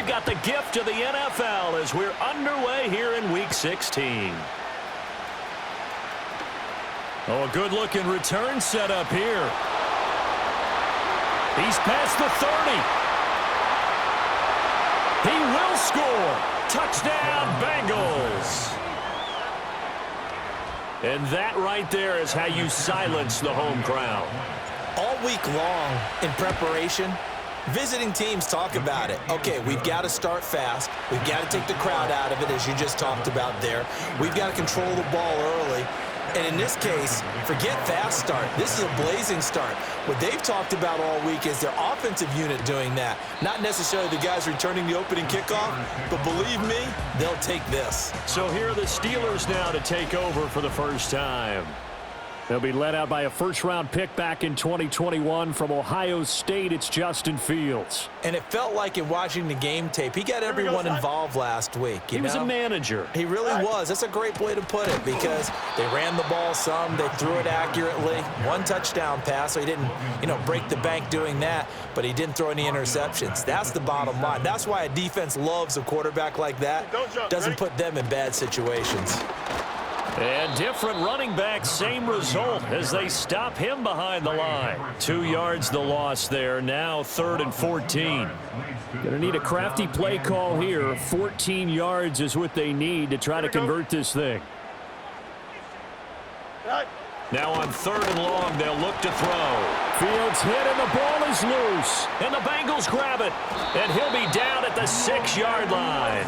got the gift of the NFL as we're underway here in Week 16. Oh, a good-looking return setup here. He's past the 30. He will score. Touchdown, Bengals. And that right there is how you silence the home crowd. All week long in preparation, visiting teams talk about it. Okay, we've got to start fast. We've got to take the crowd out of it, as you just talked about there. We've got to control the ball early. And in this case, forget fast start. This is a blazing start. What they've talked about all week is their offensive unit doing that. Not necessarily the guys returning the opening kickoff, but believe me, they'll take this. So here are the Steelers now to take over for the first time. They'll be led out by a first-round pick back in 2021 from Ohio State. It's Justin Fields. And it felt like in watching the game tape, he got everyone involved last week. He was a manager. He really was. That's a great way to put it because they ran the ball some. They threw it accurately. One touchdown pass, so he didn't, break the bank doing that, but he didn't throw any interceptions. That's the bottom line. That's why a defense loves a quarterback like that. Doesn't put them in bad situations. And different running backs, same result as they stop him behind the line. 2 yards the loss there, now 3rd and 14. Gonna need a crafty play call here. 14 yards is what they need to try to convert this thing. Now on 3rd and long, they'll look to throw. Fields hit and the ball is loose. And the Bengals grab it. And he'll be down at the 6-yard line.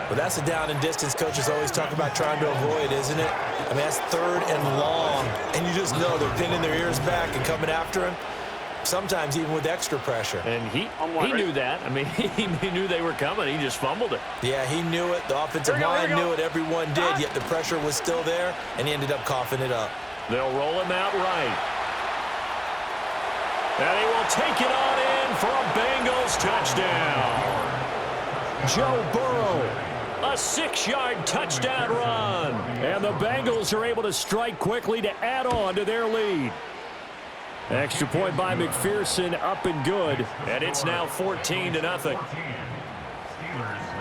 Well, that's a down and distance coaches always talk about trying to avoid, isn't it? I mean, that's 3rd and long, and you just know they're pinning their ears back and coming after him, sometimes even with extra pressure. And he knew that. I mean, he knew they were coming. He just fumbled it. Yeah, he knew it. The offensive line knew it. Everyone did, yet the pressure was still there, and he ended up coughing it up. They'll roll him out right. And he will take it on in for a Bengals touchdown. Joe Burrow. A 6-yard touchdown run. And the Bengals are able to strike quickly to add on to their lead. Extra point by McPherson, up and good. And it's now 14-0.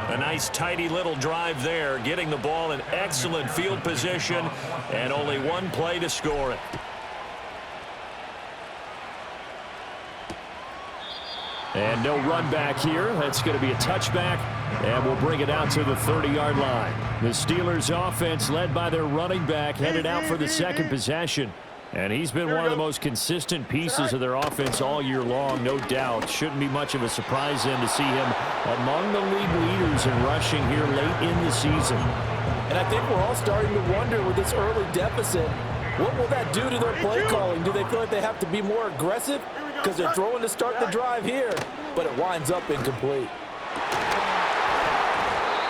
A nice, tidy little drive there, getting the ball in excellent field position, and only one play to score it. And no run back here. That's going to be a touchback, and we'll bring it out to the 30-yard line. The Steelers' offense, led by their running back, headed out for the second possession. And he's been one of the most consistent pieces of their offense all year long, no doubt. Shouldn't be much of a surprise then to see him among the league leaders in rushing here late in the season. And I think we're all starting to wonder with this early deficit, what will that do to their play calling? Do they feel like they have to be more aggressive? Because they're throwing to start the drive here, but it winds up incomplete.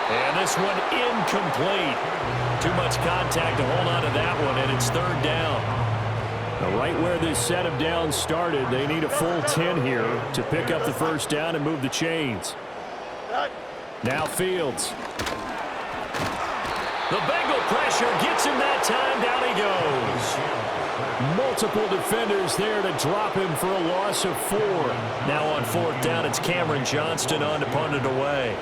And this one incomplete. Too much contact to hold on to that one, and it's 3rd down. Now, right where this set of downs started, they need a full 10 here to pick up the first down and move the chains. Now Fields. The Bengal pressure gets him that time. Down he goes. Multiple defenders there to drop him for a loss of 4. Now on 4th down, it's Cameron Johnston on to punt it away.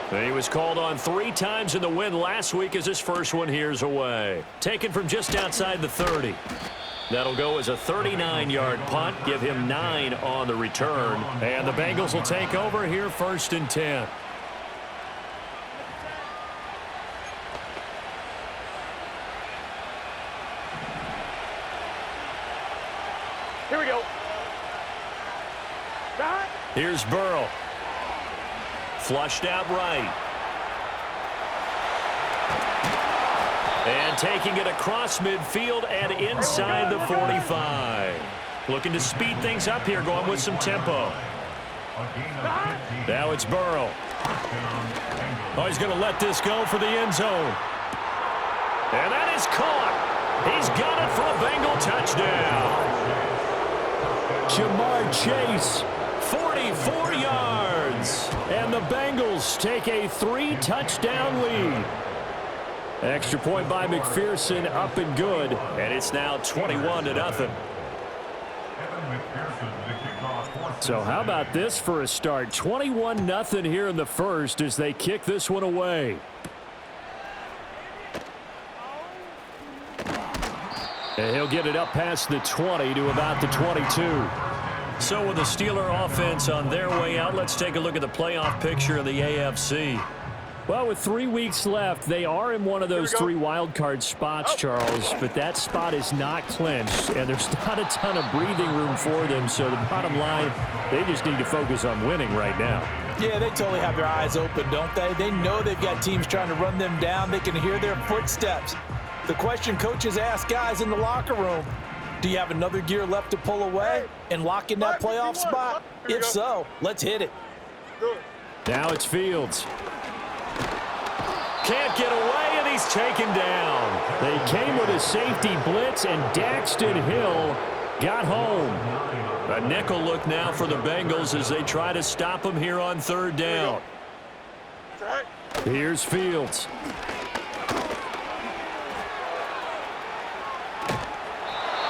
He was called on 3 times in the win last week as his first one here's away. Taken from just outside the 30. That'll go as a 39-yard punt, give him 9 on the return. And the Bengals will take over here 1st and 10. Here we go. Here's Burrow. Flushed out right. And taking it across midfield and inside the 45. Looking to speed things up here, going with some tempo. Now it's Burrow. Oh, he's going to let this go for the end zone. And that is caught. He's got it for a Bengal touchdown. Jamar Chase, 44 yards. And the Bengals take a 3-touchdown lead. Extra point by McPherson, up and good. And it's now 21-0. So how about this for a start? 21-0 here in the first as they kick this one away. And he'll get it up past the 20 to about the 22. So with the Steeler offense on their way out, let's take a look at the playoff picture of the AFC. Well, with 3 weeks left, they are in one of those 3 wild card spots, Charles, but that spot is not clinched, and there's not a ton of breathing room for them, so the bottom line, they just need to focus on winning right now. Yeah, they totally have their eyes open, don't they? They know they've got teams trying to run them down. They can hear their footsteps. The question coaches ask guys in the locker room, do you have another gear left to pull away and lock in that playoff spot? If so, let's hit it. Now it's Fields. Can't get away, and he's taken down. They came with a safety blitz, and Daxton Hill got home. A nickel look now for the Bengals as they try to stop him here on 3rd down. Here's Fields.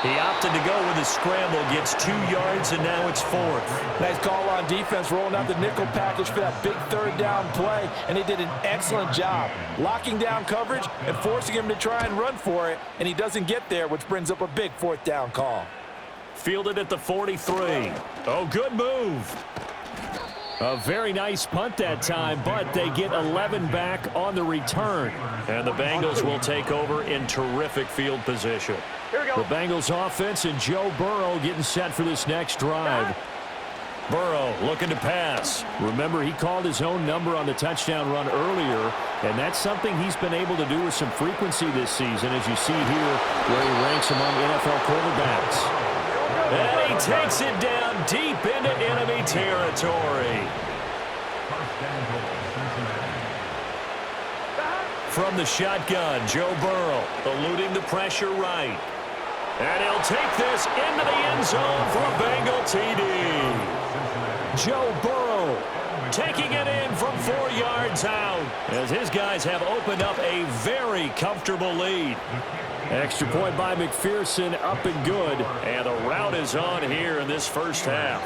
He opted to go with a scramble, gets 2 yards, and now it's 4th. Nice call on defense, rolling out the nickel package for that big 3rd down play, and they did an excellent job locking down coverage and forcing him to try and run for it, and he doesn't get there, which brings up a big 4th down call. Fielded at the 43. Oh, good move. A very nice punt that time, but they get 11 back on the return. And the Bengals will take over in terrific field position. The Bengals offense and Joe Burrow getting set for this next drive. Burrow looking to pass. Remember, he called his own number on the touchdown run earlier, and that's something he's been able to do with some frequency this season, as you see here where he ranks among NFL quarterbacks. And he takes it down deep into enemy territory. From the shotgun, Joe Burrow eluding the pressure right. And he'll take this into the end zone for a Bengal TD. Joe Burrow taking it in from 4 yards out as his guys have opened up a very comfortable lead. Extra point by McPherson, up and good. And the route is on here in this first half.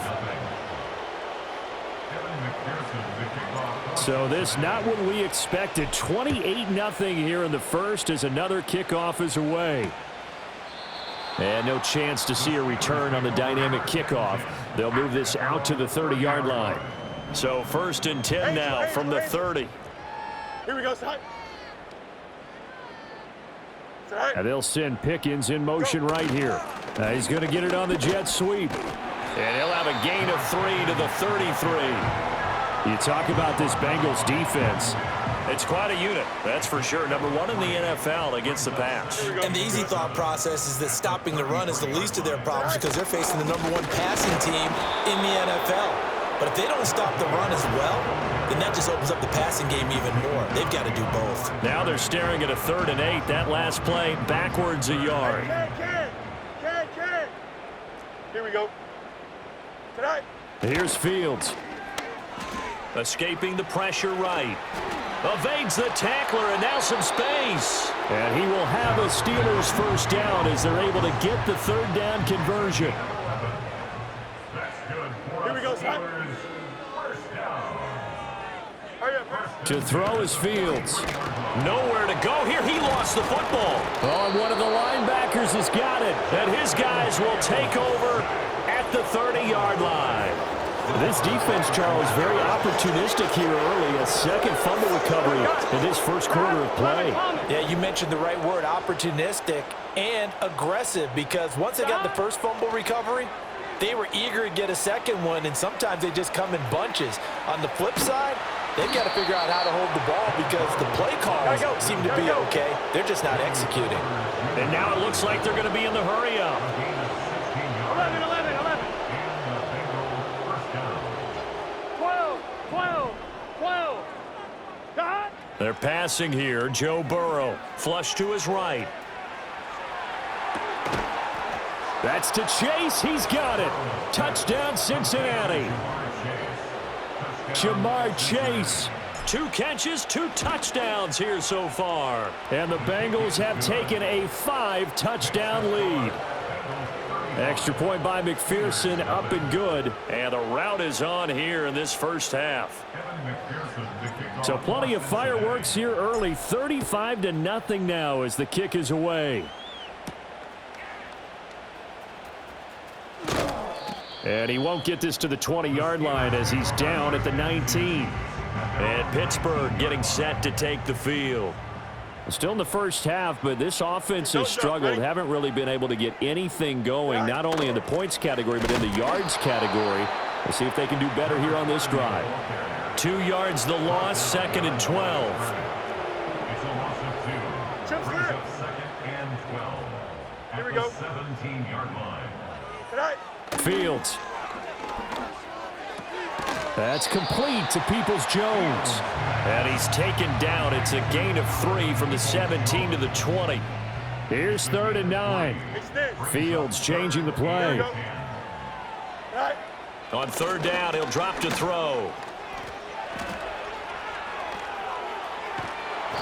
So this not what we expected. 28-0 here in the first as another kickoff is away. And no chance to see a return on the dynamic kickoff. They'll move this out to the 30-yard line. So 1st and 10 now from the 30. Here we go, side. And they'll send Pickens in motion right here. He's going to get it on the jet sweep. And he'll have a gain of 3 to the 33. You talk about this Bengals defense. It's quite a unit, that's for sure. Number 1 in the NFL against the pass. And the easy thought process is that stopping the run is the least of their problems because they're facing the number 1 passing team in the NFL. But if they don't stop the run as well, then that just opens up the passing game even more. They've got to do both. Now they're staring at a 3rd and 8. That last play backwards a yard. Can. Here we go. Tonight. Here's Fields. Escaping the pressure right. Evades the tackler, and now some space. And he will have a Steelers 1st down as they're able to get the 3rd down conversion. Here we go, son. To throw is Fields. Nowhere to go here. He lost the football. Oh, and one of the linebackers has got it. And his guys will take over at the 30-yard line. This defense, Charles, very opportunistic here early. A 2nd fumble recovery in this 1st quarter of play. Yeah, you mentioned the right word, opportunistic and aggressive, because once they got the 1st fumble recovery, they were eager to get a 2nd one, and sometimes they just come in bunches. On the flip side, they've got to figure out how to hold the ball because the play calls seem to be okay. They're just not executing. And now it looks like they're going to be in the hurry-up. 11. 12. They're passing here. Joe Burrow, flush to his right. That's to Chase. He's got it. Touchdown, Cincinnati. Jamar Chase. 2 catches, 2 touchdowns here so far. And the Bengals have taken a 5-touchdown lead. Extra point by McPherson, up and good. And the rout is on here in this first half. So plenty of fireworks here early. 35-0 now as the kick is away. And he won't get this to the 20-yard line as he's down at the 19. And Pittsburgh getting set to take the field. Still in the first half, but this offense has struggled. Haven't really been able to get anything going, not only in the points category, but in the yards category. We'll see if they can do better here on this drive. 2 yards the loss, 2nd and 12. It's a loss of 2. Jump clear. 2nd and 12. Here we go. 17-yard line. Tonight. Fields. That's complete to Peoples-Jones. And he's taken down. It's a gain of 3 from the 17 to the 20. Here's 3rd and 9. Fields changing the play. On 3rd down, he'll drop to throw.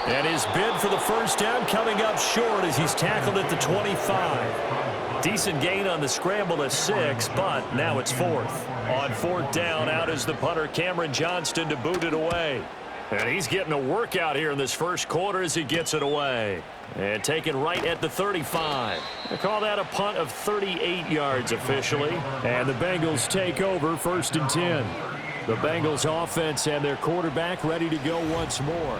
And his bid for the first down coming up short as he's tackled at the 25. Decent gain on the scramble at 6, but now it's 4th. On 4th down, out is the punter Cameron Johnston to boot it away. And he's getting a workout here in this first quarter as he gets it away. And taken right at the 35. They call that a punt of 38 yards officially. And the Bengals take over 1st and 10. The Bengals offense and their quarterback ready to go once more.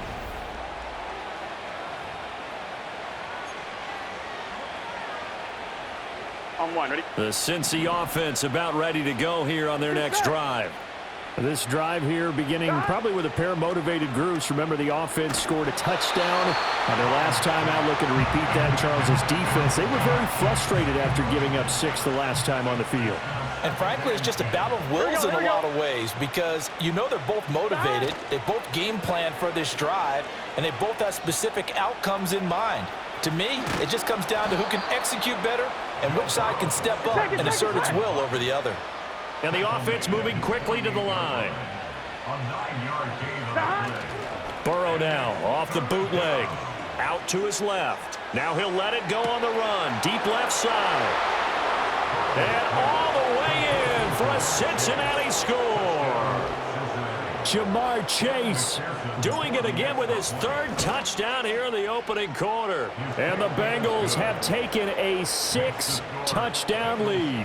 On 1, ready? The Cincy offense about ready to go here on their next drive. This drive here beginning probably with a pair of motivated groups. Remember, the offense scored a touchdown on their last time out, looking to repeat that in Charles's defense. They were very frustrated after giving up 6 the last time on the field. And frankly, it's just a battle of wills in a lot of ways because you know they're both motivated. They both game plan for this drive, and they both have specific outcomes in mind. To me, it just comes down to who can execute better and which side can step up and assert its will over the other. And the offense moving quickly to the line. Burrow now off the bootleg. Out to his left. Now he'll let it go on the run. Deep left side. And all the way in for a Cincinnati score. Jamar Chase doing it again with his 3rd touchdown here in the opening quarter. And the Bengals have taken a 6-touchdown lead.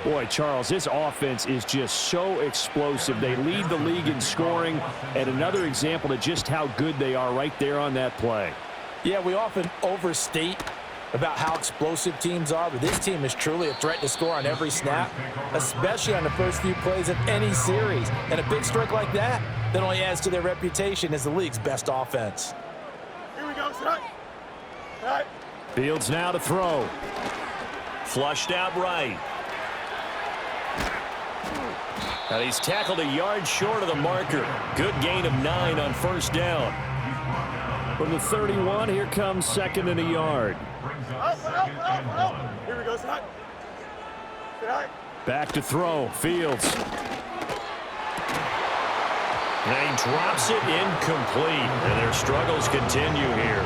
Boy, Charles, this offense is just so explosive. They lead the league in scoring, and another example of just how good they are right there on that play. Yeah, we often overstate about how explosive teams are, but this team is truly a threat to score on every snap, especially on the first few plays of any series. And a big strike like that only adds to their reputation as the league's best offense. Here we go, tonight. Fields now to throw. Flushed out right. And he's tackled a yard short of the marker. Good gain of 9 on 1st down. From the 31, here comes 2nd and a yard. Here we go, tonight. Back to throw. Fields. And he drops it incomplete. And their struggles continue here.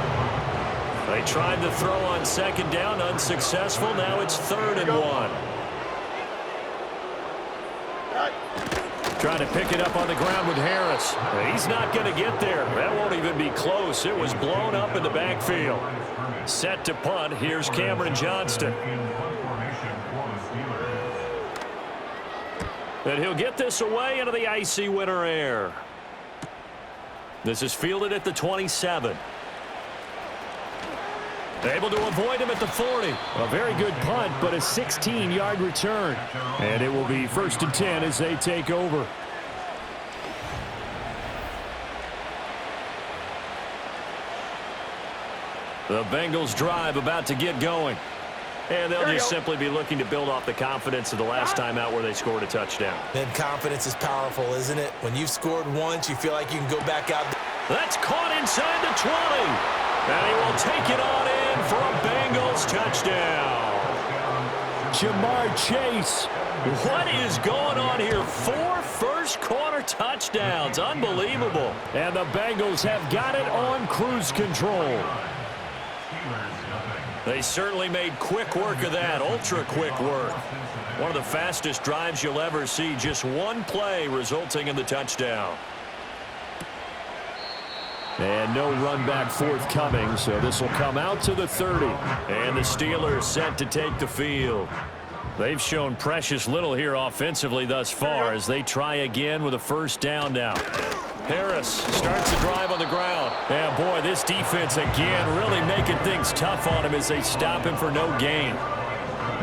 They tried the throw on 2nd down, unsuccessful. Now it's 3rd and 1. Trying to pick it up on the ground with Harris. He's not going to get there. That won't even be close. It was blown up in the backfield. Set to punt. Here's Cameron Johnston. And he'll get this away into the icy winter air. This is fielded at the 27. Able to avoid him at the 40. A very good punt, but a 16-yard return. And it will be 1st and 10 as they take over. The Bengals drive about to get going. And they'll just simply be looking to build off the confidence of the last time out where they scored a touchdown. Then confidence is powerful, isn't it? When you've scored once, you feel like you can go back out. That's caught inside the 20. And he will take it on in for a Bengals touchdown. Jamar Chase. What is going on here? 4 first-quarter touchdowns. Unbelievable. And the Bengals have got it on cruise control. They certainly made quick work of that, ultra-quick work. One of the fastest drives you'll ever see, just one play resulting in the touchdown. And no run back forthcoming, so this will come out to the 30. And the Steelers set to take the field. They've shown precious little here offensively thus far as they try again with a first down now. Harris starts the drive on the ground. And boy, this defense again really making things tough on him as they stop him for no gain.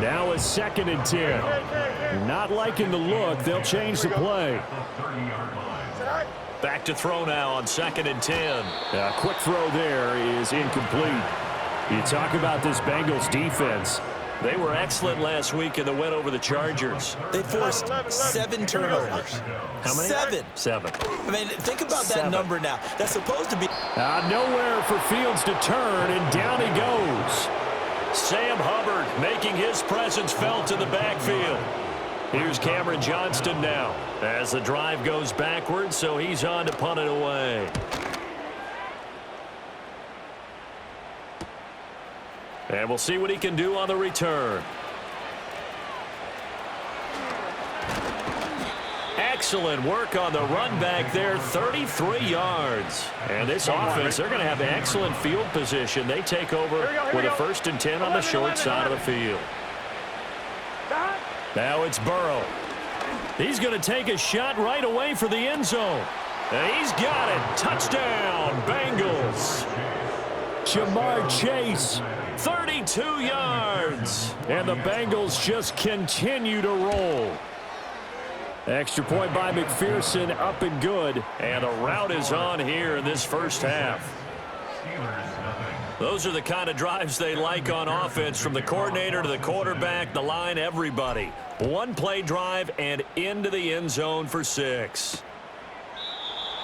Now a 2nd and 10. Not liking the look, they'll change the play. Back to throw now on 2nd and 10. A quick throw there is incomplete. You talk about this Bengals defense. They were excellent last week in the win over the Chargers. They forced 7 turnovers. How many? 7. I mean, think about 7. that number now. That's supposed to be... Nowhere for Fields to turn, and down he goes. Sam Hubbard making his presence felt in the backfield. Here's Cameron Johnston now as the drive goes backwards, so he's on to punt it away. And we'll see what he can do on the return. Excellent work on the run back there, 33 yards. And this offense, they're going to have excellent field position. They take over with a 1st and 10 on the short side of the field. Now it's Burrow. He's going to take a shot right away for the end zone. And he's got it. Touchdown, Bengals. Jamar Chase, 32 yards. And the Bengals just continue to roll. Extra point by McPherson, up and good. And the route is on here in this first half. Those are the kind of drives they like on offense, from the coordinator to the quarterback, the line, everybody. One play drive and into the end zone for 6.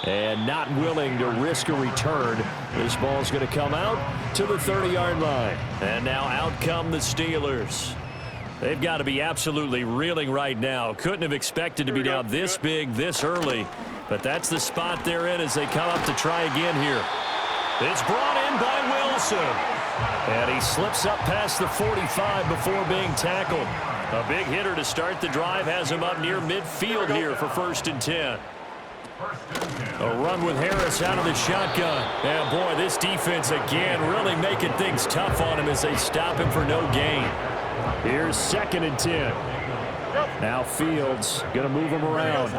And not willing to risk a return. This ball's going to come out to the 30-yard line. And now out come the Steelers. They've got to be absolutely reeling right now. Couldn't have expected to be down this big this early. But that's the spot they're in as they come up to try again here. It's brought in by Wilson. And he slips up past the 45 before being tackled. A big hitter to start the drive has him up near midfield here for 1st and 10. A run with Harris out of the shotgun. And boy, this defense again really making things tough on him as they stop him for no gain. Here's 2nd and 10. Now Fields going to move him around.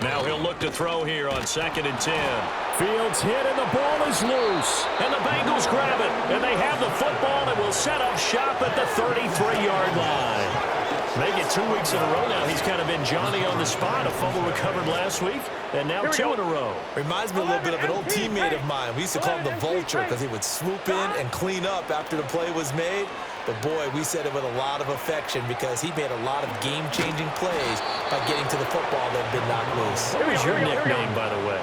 Now he'll look to throw here on 2nd and 10. Fields hit and the ball is loose. And the Bengals grab it. And they have the football and will set up shop at the 33-yard line. Make it 2 weeks in a row now. He's kind of been Johnny on the spot. A fumble recovered last week, and now 2 in a row. Reminds me a little bit of an old teammate of mine. We used to call him the Vulture because he would swoop in and clean up after the play was made. But, boy, we said it with a lot of affection because he made a lot of game-changing plays by getting to the football that had been knocked loose. What was your nickname, by the way?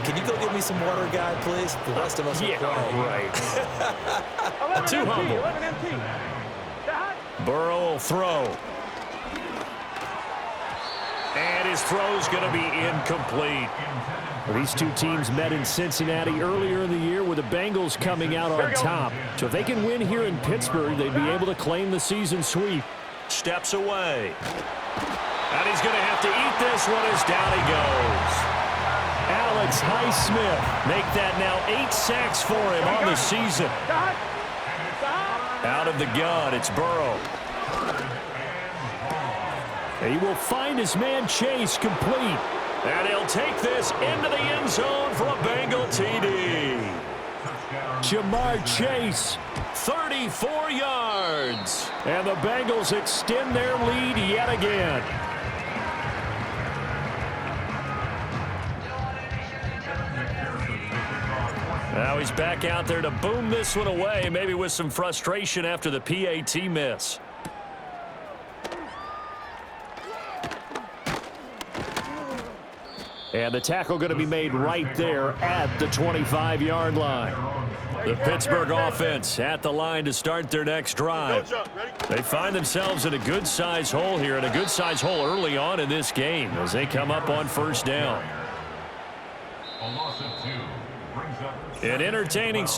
Can you go get me some water, guy, please? The rest of us are playing. Right. Too humble. Burrow will throw. And his throw's going to be incomplete. These two teams met in Cincinnati earlier in the year with the Bengals coming out on top. So if they can win here in Pittsburgh, they'd be able to claim the season sweep. Steps away. And he's going to have to eat this one as down he goes. Alex Highsmith make that now 8 sacks for him on the season. Out of the gun, it's Burrow. He will find his man Chase complete. And he'll take this into the end zone for a Bengal TD. Jamar Chase, 34 yards. And the Bengals extend their lead yet again. Now he's back out there to boom this one away, maybe with some frustration after the PAT miss. And the tackle going to be made right there at the 25-yard line. The Pittsburgh offense at the line to start their next drive. They find themselves in a good-sized hole here, and a good-sized hole early on in this game as they come up on first down. An entertaining start.